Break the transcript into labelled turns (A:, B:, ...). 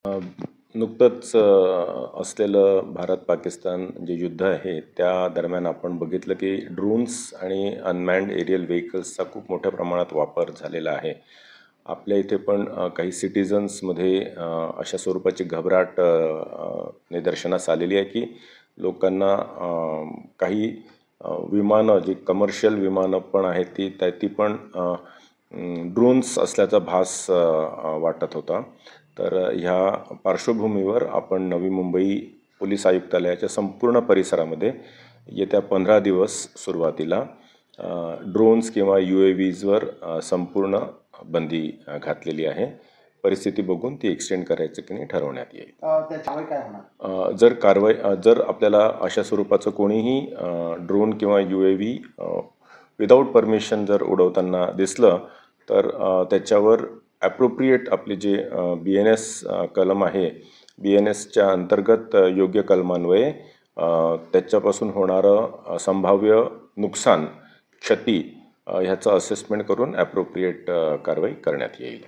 A: अ, नुकतंच असलेलं भारत-पाकिस्तान जे युद्ध आहे त्या दरम्यान आपण बघितलं की ड्रोन्स आणि अनमॅन्ड एरियल व्हेकल्सचा खूप मोठ्या प्रमाणात वापर झालेला आहे. आपल्या इथे पण काही सिटिझन्समध्ये अशा स्वरूपाची घबराट निदर्शनास आलेली आहे की लोकांना काही विमानं जी कमर्शियल विमानं पण आहेत ती पण ड्रोन्स असल्याचा भास वाटत होता. तर ह्या पार्श्वभूमीवर आपण नवी मुंबई पोलीस आयुक्तालयाच्या संपूर्ण परिसरामध्ये येत्या 15 दिवस सुरुवातीला ड्रोन्स किंवा UAVजवर संपूर्ण बंदी घातलेली आहे. परिस्थिती बघून ती एक्सटेंड करायचं की नाही ठरवण्यात येईल.
B: त्याच्यामुळे काय होणार?
A: जर आपल्याला अशा स्वरूपाचं कोणीही ड्रोन किंवा UAV विदाऊट परमिशन जर उडवताना दिसलं तर त्याच्यावर ॲप्रोप्रिएट आपले जे BNS कलम आहे, BNSच्या अंतर्गत योग्य कलमान्वये त्याच्यापासून होणारं संभाव्य नुकसान, क्षती ह्याचं असेसमेंट करून ॲप्रोप्रिएट कारवाई करण्यात येईल.